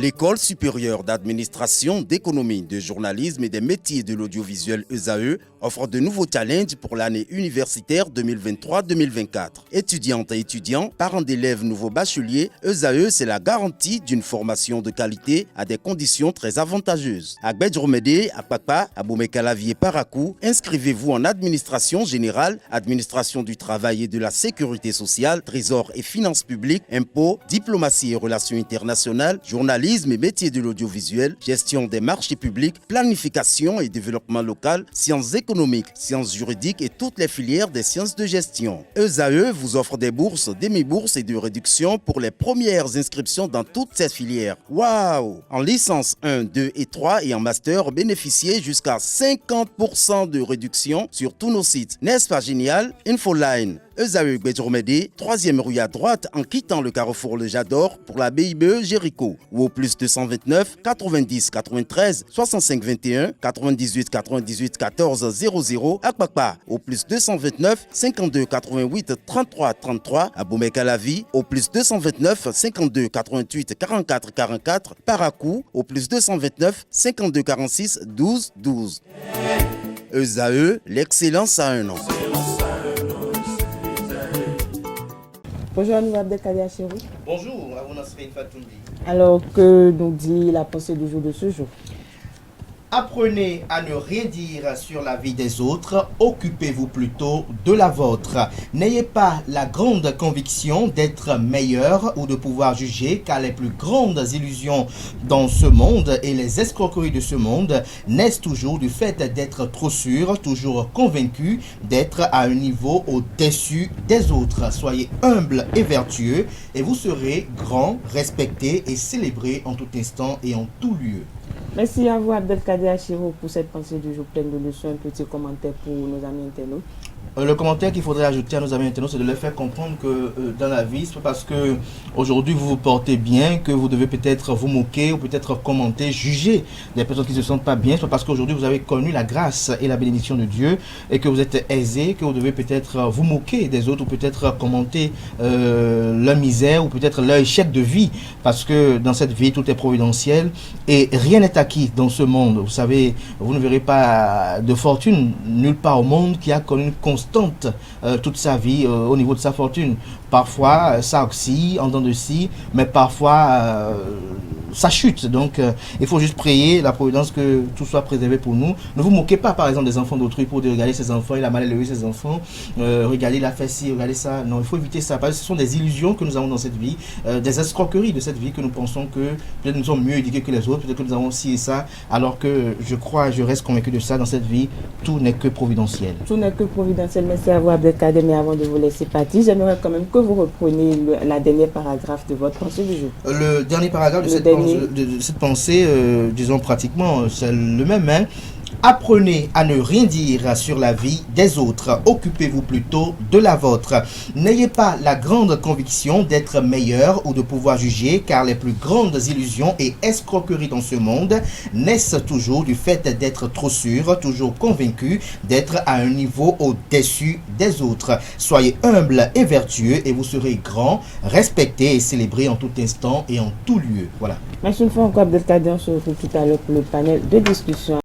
L'École supérieure d'administration, d'économie, de journalisme et des métiers de l'audiovisuel ESAE offre de nouveaux challenges pour l'année universitaire 2023-2024. Étudiantes et étudiants, parents d'élèves nouveaux bacheliers, ESAE, c'est la garantie d'une formation de qualité à des conditions très avantageuses. À Gbedjromede, à Papa, à Boumekalavi et Parakou, inscrivez-vous en administration générale, administration du travail et de la sécurité sociale, trésor et finances publiques, impôts, diplomatie et relations internationales, journalisme et métiers de l'audiovisuel, gestion des marchés publics, planification et développement local, sciences économiques, sciences juridiques et toutes les filières des sciences de gestion. ESAE vous offre des bourses, demi-bourses et de réductions pour les premières inscriptions dans toutes ces filières. Waouh! En licence 1, 2 et 3 et en master, bénéficiez jusqu'à 50% de réduction sur tous nos sites. N'est-ce pas génial? Infoline. ESAE Gbedjromede, 3e rue à droite en quittant le carrefour Le Jador pour la BIBE Jéricho ou au plus 229 90 93 65 21 98 98 14 00 à Kpakpa au plus 229 52 88 33 33 à Boumekalavi au plus 229 52 88 44 44 Parakou au plus 229 52 46 12 12. ESAE, l'excellence à un nom. Bonjour à nous, Abdelkader Achirou. Bonjour, Aruna Srein Fatoundi. Alors, que nous dit la pensée du jour de ce jour? Apprenez à ne rien dire sur la vie des autres, occupez-vous plutôt de la vôtre. N'ayez pas la grande conviction d'être meilleur ou de pouvoir juger, car les plus grandes illusions dans ce monde et les escroqueries de ce monde naissent toujours du fait d'être trop sûr, toujours convaincu d'être à un niveau au-dessus des autres. Soyez humble et vertueux et vous serez grand, respecté et célébré en tout instant et en tout lieu. Merci à vous, Abdelkader Achirou, pour cette pensée du jour pleine de leçons. Un petit commentaire pour nos amis internautes. Le commentaire qu'il faudrait ajouter à nos amis internautes, c'est de leur faire comprendre que dans la vie, c'est pas parce que aujourd'hui vous vous portez bien que vous devez peut-être vous moquer ou peut-être commenter, juger des personnes qui ne se sentent pas bien. C'est pas parce qu'aujourd'hui vous avez connu la grâce et la bénédiction de Dieu et que vous êtes aisé que vous devez peut-être vous moquer des autres ou peut-être commenter leur misère ou peut-être leur échec de vie. Parce que dans cette vie, tout est providentiel et rien n'est acquis dans ce monde. Vous savez, vous ne verrez pas de fortune nulle part au monde qui a connu une constante toute sa vie au niveau de sa fortune. Parfois ça oscille en dents de scie, mais parfois ça chute. Donc il faut juste prier la providence que tout soit préservé pour nous. Ne vous moquez pas par exemple des enfants d'autrui pour dire regarder ses enfants, il a mal élevé ses enfants, regardez il a fait ci, regardez ça. Non, il faut éviter ça parce que ce sont des illusions que nous avons dans cette vie, des escroqueries de cette vie que nous pensons que peut-être nous sommes mieux éduqués que les autres, peut-être que nous avons ci et ça, alors que je crois, je reste convaincu de ça. Dans cette vie, tout n'est que providentiel. Tout n'est que providentiel. Merci à vous, Abdelkader. Mais avant de vous laisser partir, j'aimerais quand même que vous repreniez la dernière paragraphe de votre pensée du jour. Le dernier paragraphe de cette pensée, disons pratiquement, c'est le même. Hein. Apprenez à ne rien dire sur la vie des autres, occupez-vous plutôt de la vôtre. N'ayez pas la grande conviction d'être meilleur ou de pouvoir juger, car les plus grandes illusions et escroqueries dans ce monde naissent toujours du fait d'être trop sûr, toujours convaincu d'être à un niveau au-dessus des autres. Soyez humble et vertueux et vous serez grand, respecté et célébré en tout instant et en tout lieu. Voilà. Merci une fois encore, Abdelkader. On se retrouve tout à l'heure pour le panel de discussion.